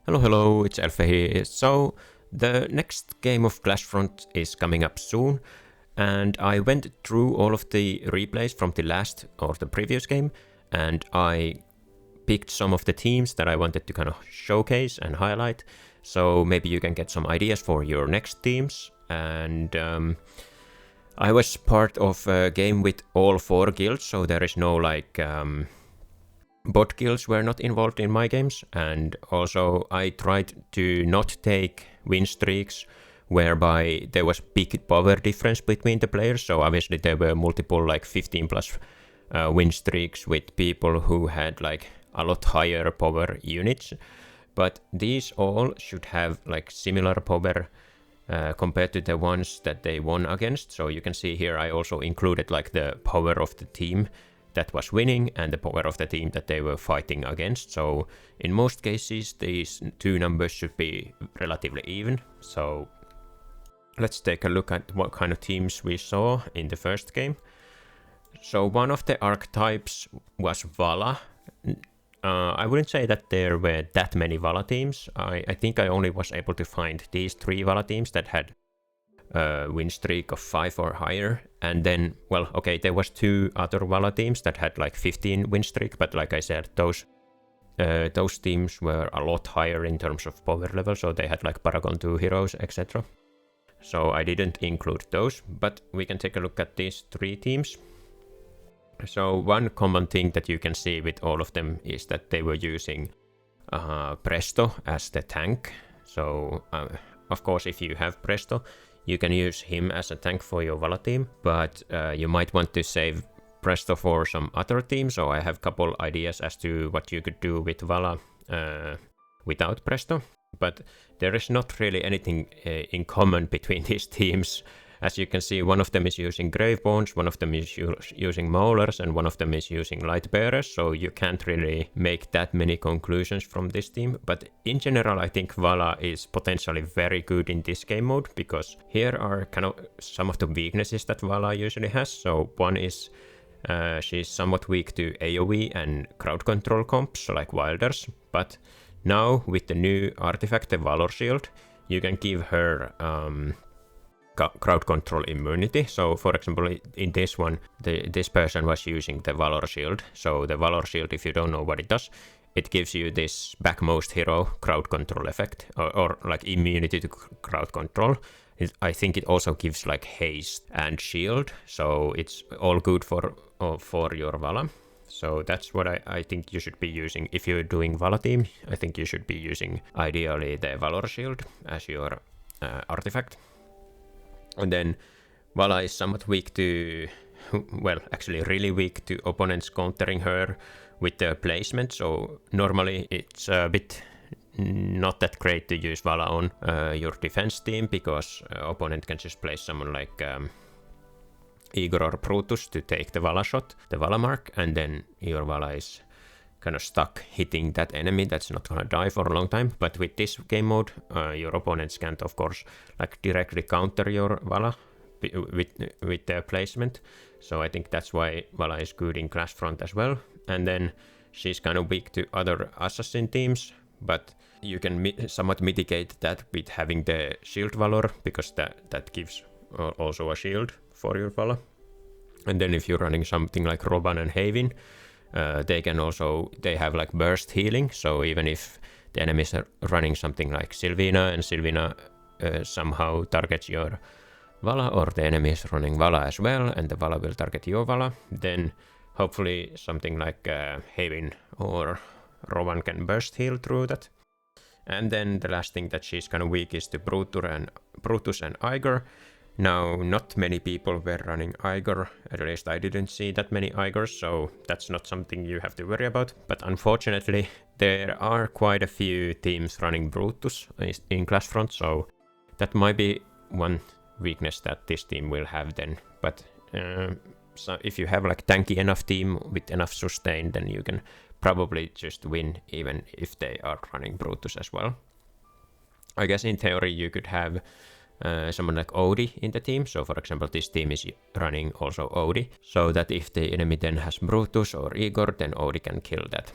Hello, it's Elfe here. So, the next game of Clashfronts is coming up soon, and I went through all of the replays from the last or the previous game, and I picked some of the teams that I wanted to kind of showcase and highlight, so maybe you can get some ideas for your next teams. And I was part of a game with all 4 guilds, so there is no bot guilds were not involved in my games, and also I tried to not take win streaks whereby there was big power difference between the players, so obviously there were multiple 15 plus win streaks with people who had a lot higher power units, but these all should have similar power compared to the ones that they won against. So you can see here I also included the power of the team that was winning and the power of the team that they were fighting against. So in most cases these two numbers should be relatively even. So let's take a look at what kind of teams we saw in the first game. So one of the archetypes was Vala. I wouldn't say that there were that many Vala teams. I think I only was able to find these 3 Vala teams that had win streak of 5 or higher, and then there was 2 other Vala teams that had 15 win streak, but like I said, those teams were a lot higher in terms of power level, so they had Paragon 2 heroes, etc. So I didn't include those, but we can take a look at these 3 teams. So one common thing that you can see with all of them is that they were using Presto as the tank. So of course if you have Presto, you can use him as a tank for your Vala team, but you might want to save Presto for some other team, so I have a couple ideas as to what you could do with Vala without Presto. But there is not really anything in common between these teams. As you can see, one of them is using Gravebones, one of them is using Maulers, and one of them is using Lightbearers, so you can't really make that many conclusions from this team. But in general, I think Vala is potentially very good in this game mode, because here are kind of some of the weaknesses that Vala usually has. So one is she's somewhat weak to AoE and crowd control comps, so like Wilders, but now with the new artifact, the Valor Shield, you can give her crowd control immunity. So for example, in this one, this person was using the Valor Shield. So the Valor Shield, if you don't know what it does, it gives you this backmost hero crowd control effect, or immunity to crowd control. I think it also gives haste and shield, so it's all good for your Vala. So that's what I think you should be using. If you're doing Vala team, I think you should be using ideally the Valor Shield as your artifact. And then Vala is somewhat weak to, actually really weak to opponents countering her with their placement. So normally it's a bit not that great to use Vala on your defense team, because opponent can just place someone like Igor or Brutus to take the Vala shot, the Vala mark, and then your Vala is kind of stuck hitting that enemy that's not gonna die for a long time. But with this game mode, your opponents can't of course directly counter your Vala with their placement. So I think that's why Vala is good in Clashfront as well. And then she's kind of weak to other assassin teams, but you can somewhat mitigate that with having the shield Valor, because that gives also a shield for your Vala. And then if you're running something like Roban and Haven, they have burst healing, so even if the enemies are running something like Sylvina, and Sylvina somehow targets your Vala, or the enemy is running Vala as well, and the Vala will target your Vala, then hopefully something like Haven or Rowan can burst heal through that. And then the last thing that she's kind of weak is to Brutus and Igor. Now, not many people were running Igor, at least I didn't see that many Igors, so that's not something you have to worry about. But unfortunately, there are quite a few teams running Brutus in Clashfront, so that might be one weakness that this team will have then. But so if you have tanky enough team with enough sustain, then you can probably just win even if they are running Brutus as well. I guess in theory you could have someone like Odie in the team. So for example, this team is running also Odie, so that if the enemy then has Brutus or Igor, then Odie can kill that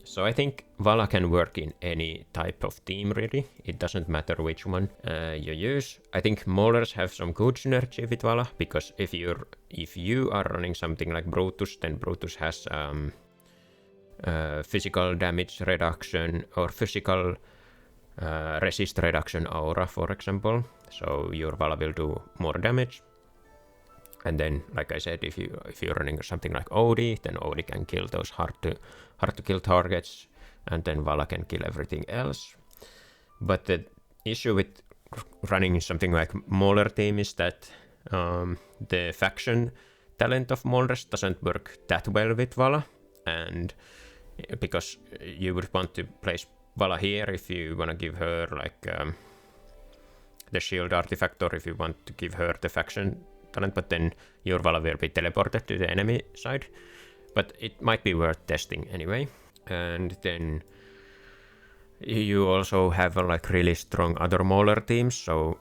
So I think Vala can work in any type of team really. It doesn't matter which one you use. I think Maulers have some good synergy with Vala, because if you are running something like Brutus, then Brutus has physical damage reduction or physical resist reduction aura, for example. So your Vala will do more damage. And then, like I said, if you're running something like OD, then OD can kill those hard to kill targets, and then Vala can kill everything else. But the issue with running something like Mauler team is that the faction talent of Maulers doesn't work that well with Vala, and because you would want to place Vala here if you want to give her like the shield artifact, or if you want to give her the faction talent, but then your Vala will be teleported to the enemy side. But it might be worth testing anyway. And then you also have like really strong other Mauler teams, so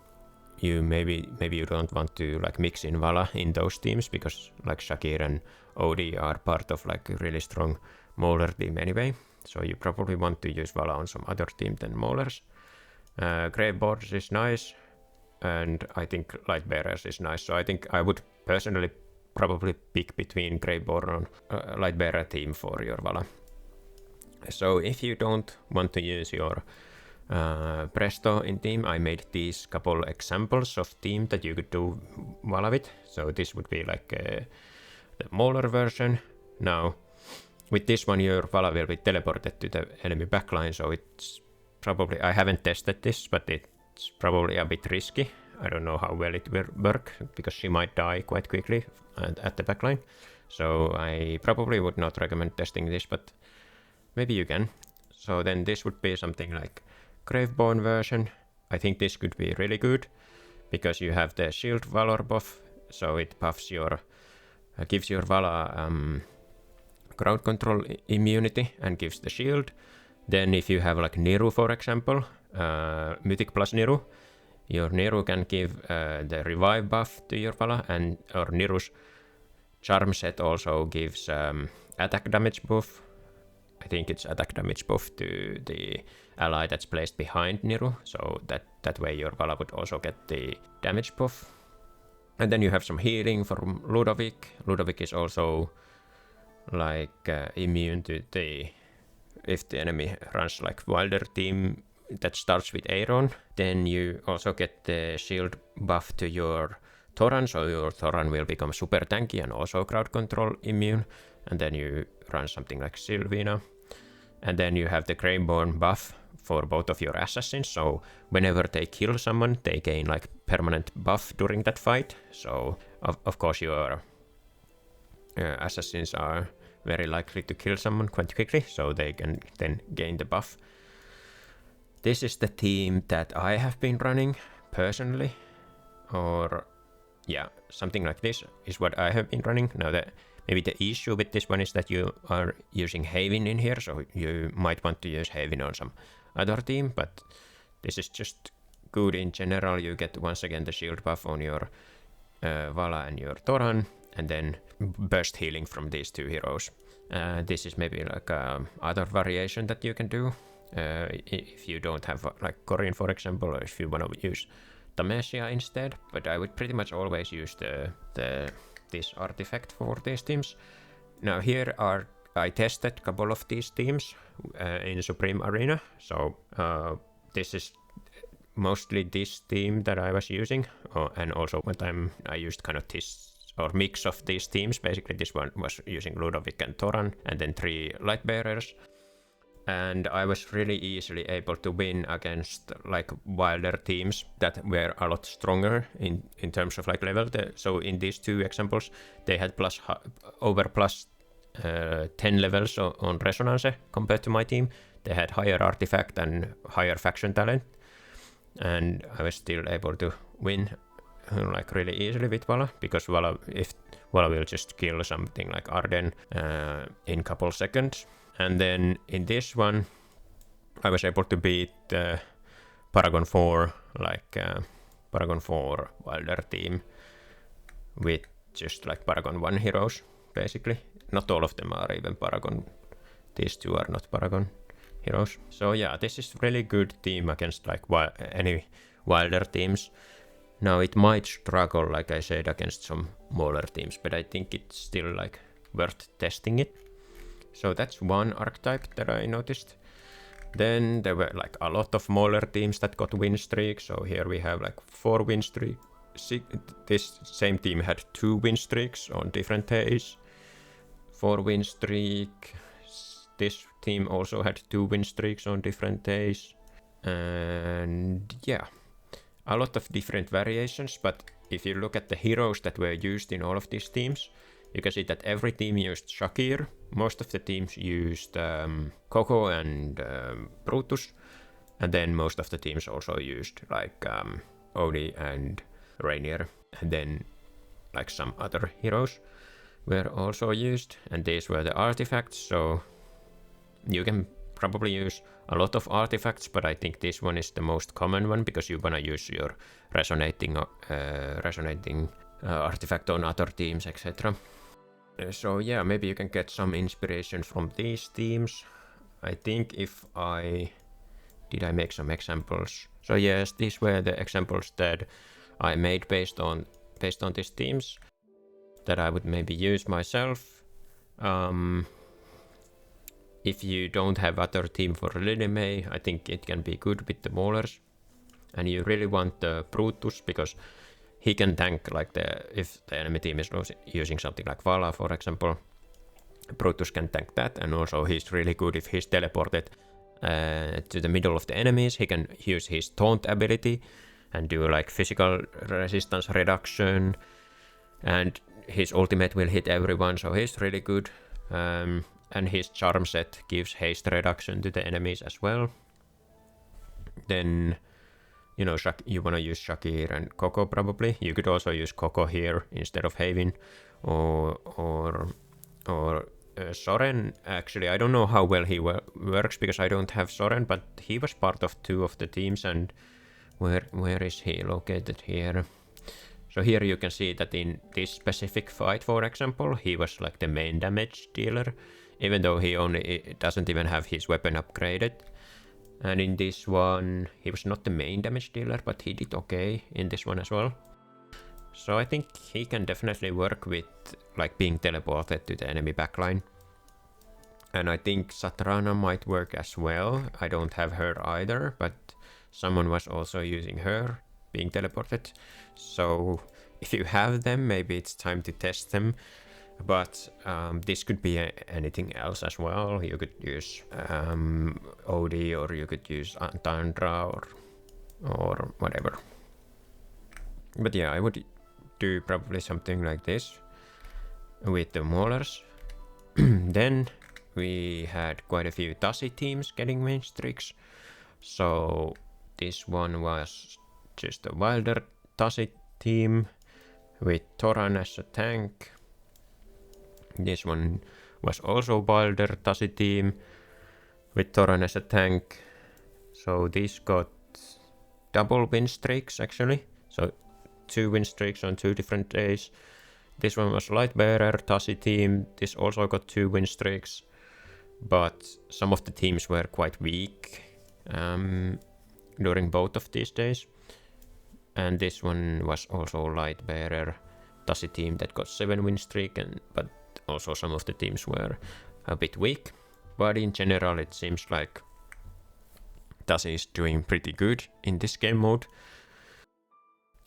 you maybe you don't want to like mix in Vala in those teams, because like Shakir and OD are part of like a really strong Mauler team anyway. So you probably want to use Vala on some other team than Maulers. Grave Boards is nice, and I think Light Bearers is nice. So I think I would personally probably pick between Graveborn and Light Bearer team for your Vala. So if you don't want to use your Presto in team, I made these couple examples of team that you could do Vala with. So this would be like the Mauler version. Now, with this one, your Vala will be teleported to the enemy backline, so it's probably, I haven't tested this, but it's probably a bit risky. I don't know how well it will work, because she might die quite quickly at the backline. So I probably would not recommend testing this, but maybe you can. So then this would be something like Graveborn version. I think this could be really good, because you have the Shield Valor buff, so it buffs your, gives your Vala crowd control immunity and gives the shield. Then if you have like Niru, for example, Mythic plus Niru, your Niru can give the revive buff to your Vala, and or Niru's charm set also gives attack damage buff. I think it's attack damage buff to the ally that's placed behind Niru, so that way your Vala would also get the damage buff. And then you have some healing from Ludovic. Ludovic is also like immune to the, if the enemy runs like Wilder team that starts with Eironn, then you also get the shield buff to your Thoran, so your Thoran will become super tanky and also crowd control immune. And then you run something like Sylvina. And then you have the Graveborn buff for both of your assassins, so whenever they kill someone, they gain like permanent buff during that fight. So of course your assassins are very likely to kill someone quite quickly, so they can then gain the buff. This is the team that I have been running personally, or yeah, something like this is what I have been running. Now maybe the issue with this one is that you are using Haven in here, so you might want to use Haven on some other team, but this is just good in general. You get once again the shield buff on your Vala and your Thoran, and then burst healing from these two heroes. This is maybe like other variation that you can do if you don't have like Corin, for example, or if you want to use Tamesia instead. But I would pretty much always use this artifact for these teams. Now here I tested a couple of these teams in Supreme Arena. So this is mostly this team that I was using, and also when I used kind of this or mix of these teams. Basically this one was using Ludovic and Thoran, and then 3 light bearers. And I was really easily able to win against like wilder teams that were a lot stronger in terms of like level. So in these 2 examples, they had over 10 levels on Resonance compared to my team. They had higher artifact and higher faction talent, and I was still able to win like really easily with Vala, because Vala will just kill something like Arden in a couple seconds. And then in this one, I was able to beat Paragon 4, Paragon 4 Wilder team with just like Paragon 1 heroes, basically. Not all of them are even Paragon these two are not Paragon heroes. So yeah, this is really good team against like any wilder teams. Now it might struggle, like I said, against some Mauler teams, but I think it's still like worth testing it. So that's one archetype that I noticed. Then there were like a lot of Mauler teams that got win streaks. So here we have like 4 win streaks. This same team had 2 win streaks on different days. 4 win streak. This team also had 2 win streaks on different days. And yeah, a lot of different variations. But if you look at the heroes that were used in all of these teams, you can see that every team used Shakir. Most of the teams used Coco and Brutus. And then most of the teams also used like Odie and Rainier. And then like some other heroes were also used. And these were the artifacts. So you can probably use a lot of artifacts, but I think this one is the most common one because you wanna use your resonating artifact on other teams, etc. So yeah, maybe you can get some inspiration from these teams. I think did I make some examples? So yes, these were the examples that I made based on these teams that I would maybe use myself. If you don't have other team for Linime, I think it can be good with the Maulers. And you really want the Brutus because he can tank like if the enemy team is using something like Vala, for example. Brutus can tank that, and also he's really good if he's teleported to the middle of the enemies. He can use his taunt ability and do like physical resistance reduction, and his ultimate will hit everyone, so he's really good. And his charm set gives haste reduction to the enemies as well. Then, you know, you want to use Shakir and Coco probably. You could also use Coco here instead of Haven or Soren. Actually, I don't know how well he works because I don't have Soren, but he was part of 2 of the teams. And where is he located here? So here you can see that in this specific fight, for example, he was like the main damage dealer, even though he only doesn't even have his weapon upgraded. And in this one, he was not the main damage dealer, but he did okay in this one as well. So I think he can definitely work with like being teleported to the enemy backline. And I think Satrana might work as well. I don't have her either, but someone was also using her, being teleported. So if you have them, maybe it's time to test them. But this could be anything else as well. You could use Odie, or you could use Tandra or whatever. But yeah, I would do probably something like this with the Maulers. Then we had quite a few Tasi teams getting win streaks. So this one was just a wilder Tasi team with Thoran as a tank. This one was also wilder Tasi team with Thoran as a tank. So this got double win streaks actually. So 2 win streaks on 2 different days. This one was Lightbearer Tasi team. This also got 2 win streaks. But some of the teams were quite weak during both of these days. And this one was also Lightbearer Tasi team that got 7 win streak, but also some of the teams were a bit weak. But in general it seems like Tasi is doing pretty good in this game mode.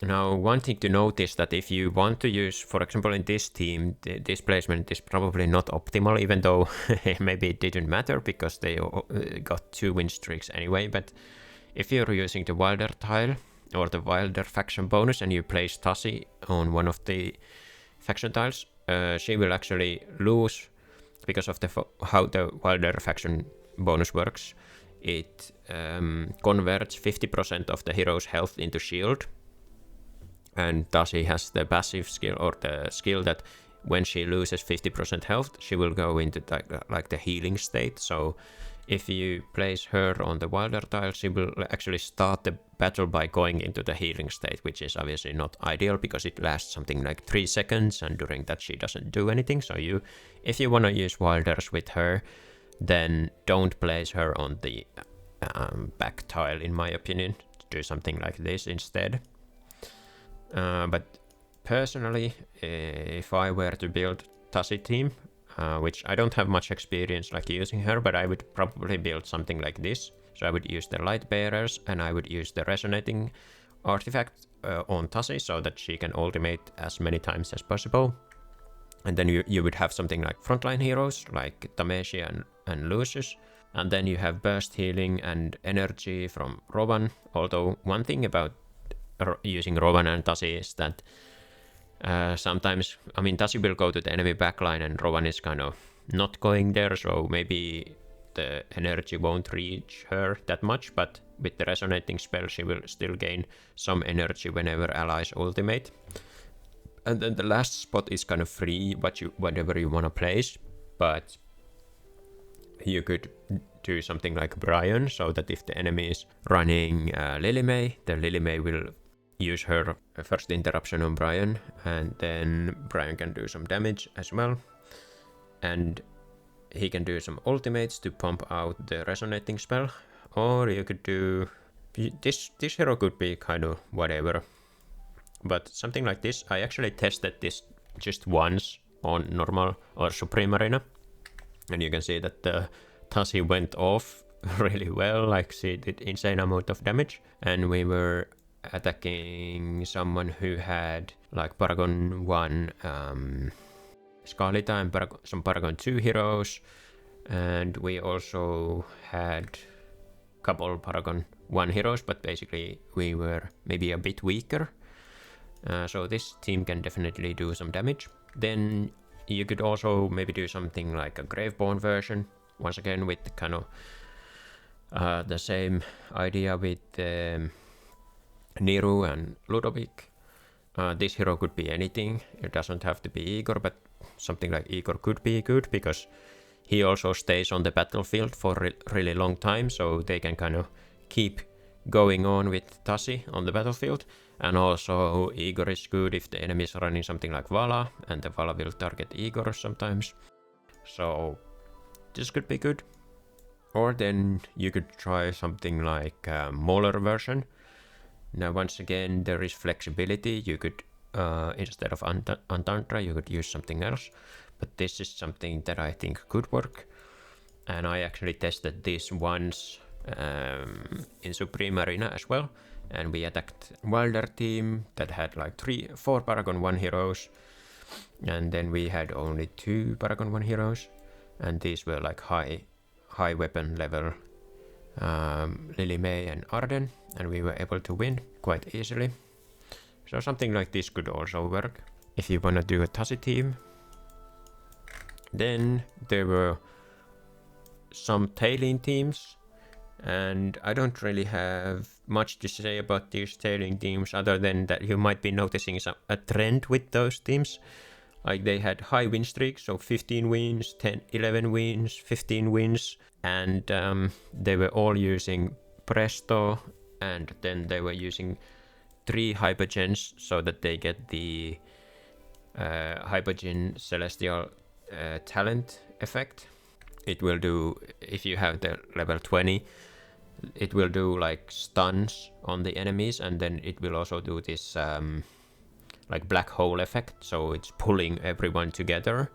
Now one thing to note is that if you want to use, for example in this team, this placement is probably not optimal, even though maybe it didn't matter because they got 2 win streaks anyway. But if you're using the wilder tile or the wilder faction bonus and you place Tasi on one of the faction tiles, she will actually lose because of how the wilder faction bonus works. It converts 50% of the hero's health into shield. And Tasi has the passive skill, or the skill that when she loses 50% health, she will go into like the healing state. So if you place her on the wilder tile, she will actually start the battle by going into the healing state, which is obviously not ideal because it lasts something like 3 seconds, and during that she doesn't do anything. So if you want to use wilders with her, then don't place her on the back tile, in my opinion. Do something like this instead. But personally, if I were to build Tasi team, which I don't have much experience like using her, but I would probably build something like this. So I would use the light bearers and I would use the resonating artifact on Tasi so that she can ultimate as many times as possible. And then you would have something like frontline heroes like Tameshi and Lucius. And then you have burst healing and energy from Rowan. Although one thing about using Rowan and Tasi is that sometimes, I mean, Tasi will go to the enemy backline and Rowan is kind of not going there, so maybe the energy won't reach her that much, but with the resonating spell she will still gain some energy whenever allies ultimate. And then the last spot is kind of free, whatever you want to place, but you could do something like Brian, so that if the enemy is running Lily May, then Lily May will use her first interruption on Brian, and then Brian can do some damage as well. And he can do some ultimates to pump out the resonating spell, or you could do... This hero could be kind of whatever. But something like this, I actually tested this just once on normal or Supreme Arena. And you can see that the Tasi went off really well, like she did insane amount of damage. And we were attacking someone who had like Paragon 1 Scarletta and some Paragon 2 heroes. And we also had a couple Paragon 1 heroes, but basically we were maybe a bit weaker. So this team can definitely do some damage. Then you could also maybe do something like a Graveborn version, once again with kind of the same idea with Niru and Ludovic. This hero could be anything, it doesn't have to be Igor, but something like Igor could be good because he also stays on the battlefield for a really long time, so they can kind of keep going on with Tasi on the battlefield. And also Igor is good if the enemy is running something like Vala, and the Vala will target Igor sometimes. So this could be good. Or then you could try something like Mauler version. Now once again there is flexibility, you could instead of Antantra you could use something else. But this is something that I think could work. And I actually tested this once in Supreme Arena as well. And we attacked Wilder team that had like 4 Paragon 1 heroes. And then we had only 2 Paragon 1 heroes. And these were like high weapon level Lily May and Arden. And we were able to win quite easily. So something like this could also work if you want to do a Tasi team. Then there were some Talene teams, and I don't really have much to say about these Talene teams other than that you might be noticing a trend with those teams. Like they had high win streaks, so 15 wins, 10, 11 wins, 15 wins, and they were all using Presto, and then they were using 3 Hypergens so that they get the Hypergen Celestial talent effect. It will do, if you have the level 20, it will do like stuns on the enemies, and then it will also do this like black hole effect, so it's pulling everyone together.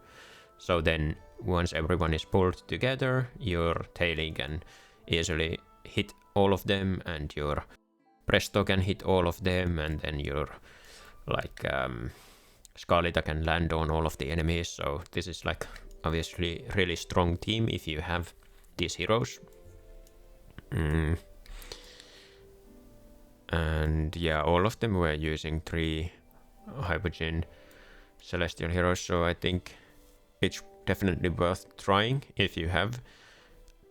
So then once everyone is pulled together, your Talene can easily hit all of them, and your Presto can hit all of them, and then your like Scarletta can land on all of the enemies. So this is like obviously really strong team if you have these heroes. And yeah, all of them were using 3 Hypergen Celestial heroes, so I think it's definitely worth trying if you have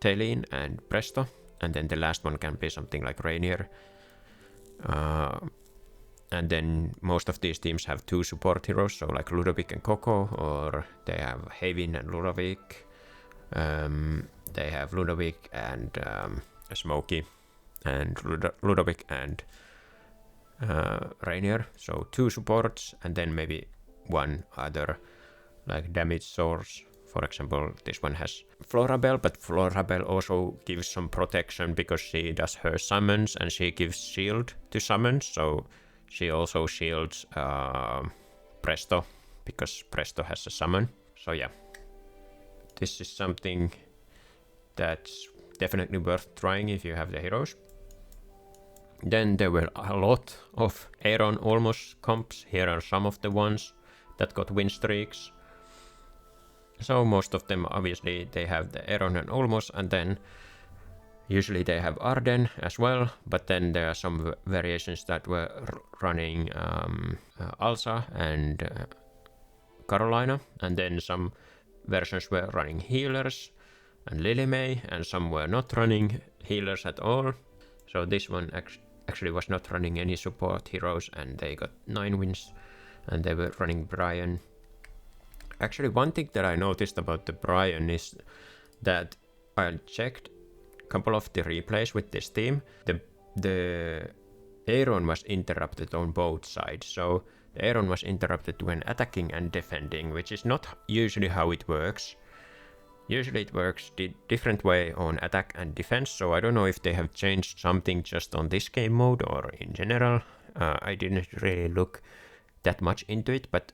Talene and Presto. And then the last one can be something like Rainier. And then most of these teams have 2 support heroes, so like Ludovic and Coco, or they have Havin and Ludovic. They have Ludovic and Smokey, and Ludovic and Rainier. So 2 supports, and then maybe 1 other like damage source For example, this one has Florabelle, but Florabelle also gives some protection because she does her summons and she gives shield to summons, so she also shields Presto because Presto has a summon. So yeah, this is something that's definitely worth trying if you have the heroes. Then there were a lot of Eironn Ulmus comps. Here are some of the ones that got win streaks. So most of them, obviously, they have the Eironn and Ulmus, and then usually they have Arden as well, but then there are some variations that were running Alsa and Carolina, and then some versions were running healers and Lily May, and some were not running healers at all. So this one actually was not running any support heroes, and they got 9 wins, and they were running Brian. Actually, one thing that I noticed about the Brian is that I checked a couple of the replays with this team. The Eironn was interrupted on both sides, so the Eironn was interrupted when attacking and defending, which is not usually how it works. Usually it works the different way on attack and defense, so I don't know if they have changed something just on this game mode or in general. I didn't really look that much into it, but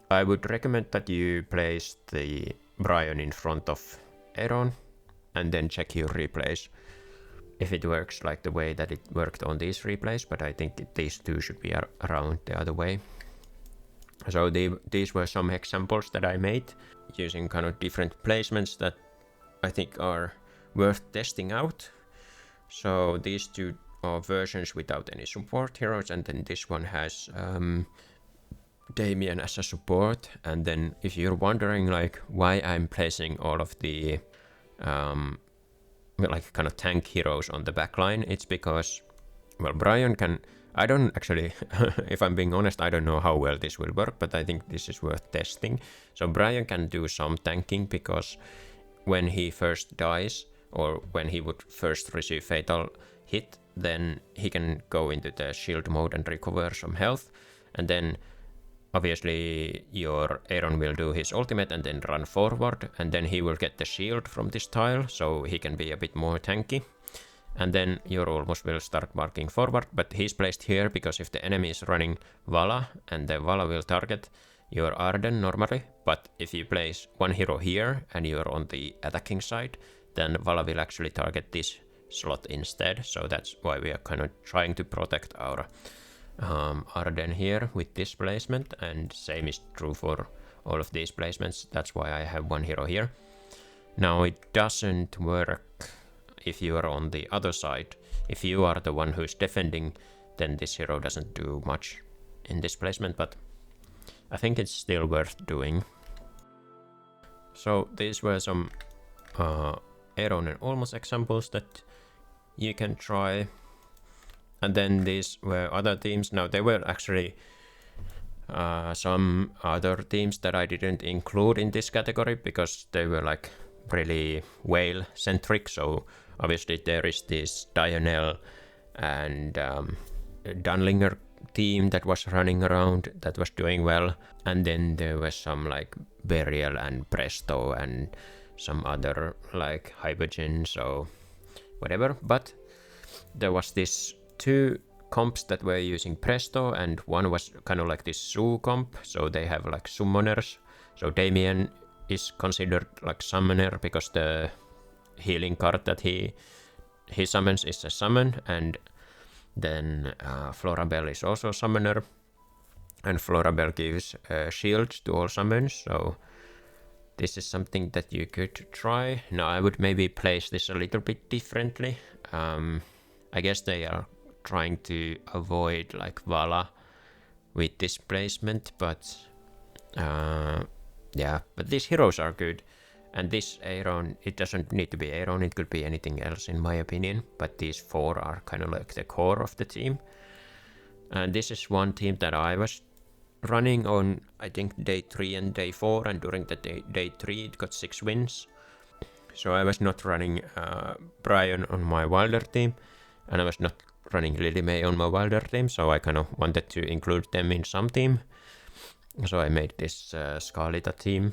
I would recommend that you place the Brian in front of Eironn and then check your replays if it works like the way that it worked on these replays, but I think these two should be around the other way. So these were some examples that I made using kind of different placements that I think are worth testing out. So these two are versions without any support heroes, and then this one has Damien as a support. And then if you're wondering like why I'm placing all of the like kind of tank heroes on the backline, it's because, well, Brian can, I don't actually, if I'm being honest, I don't know how well this will work, but I think this is worth testing. So Brian can do some tanking because when he first dies, or when he would first receive fatal hit, then he can go into the shield mode and recover some health, and then obviously your Eironn will do his ultimate and then run forward, and then he will get the shield from this tile, so he can be a bit more tanky. And then your Ulmus will start marking forward, but he's placed here because if the enemy is running Vala, and the Vala will target your Arden normally, but if you place one hero here and you're on the attacking side, then Vala will actually target this slot instead, so that's why we are kind of trying to protect our Arden here with this placement, and same is true for all of these placements. That's why I have one hero here. Now it doesn't work if you are on the other side. If you are the one who's defending, then this hero doesn't do much in this placement, but I think it's still worth doing. So these were some Eironn and Ulmus examples that you can try. And then these were other teams. Now there were actually some other teams that I didn't include in this category because they were like really whale centric. So obviously there is this Dianel and Dunlinger team that was running around that was doing well, and then there was some like Burial and Presto and some other like Hypergen, so whatever. But there was this 2 comps that were using Presto, and one was kind of like this Sue comp, so they have like summoners. So Damien is considered like summoner because the healing card that he summons is a summon, and then Florabelle is also a summoner, and Florabelle gives shield to all summons, so this is something that you could try. Now I would maybe place this a little bit differently. I guess they are trying to avoid like Vala with this placement, but yeah, but these heroes are good. And this Eironn, it doesn't need to be Eironn, it could be anything else in my opinion, but these 4 are kind of like the core of the team. And this is one team that I was running on, I think, day 3 and day 4, and during the day 3 it got 6 wins. So I was not running Brian on my Wilder team, and I was not running Lily May on my Wilder team, so I kind of wanted to include them in some team. So I made this Scarletta team.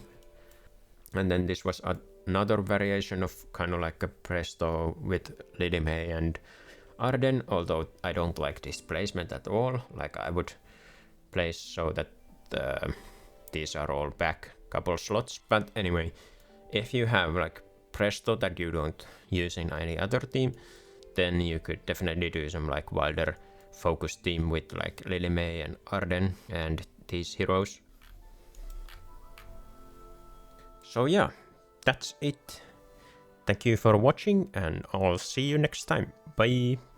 And then this was another variation of kind of like a Presto with Lily May and Arden, although I don't like this placement at all. Like I would place so that these are all back couple slots. But anyway, if you have like Presto that you don't use in any other team, then you could definitely do some like wilder focus team with like Lily May and Arden and these heroes. So yeah, that's it. Thank you for watching and I'll see you next time. Bye!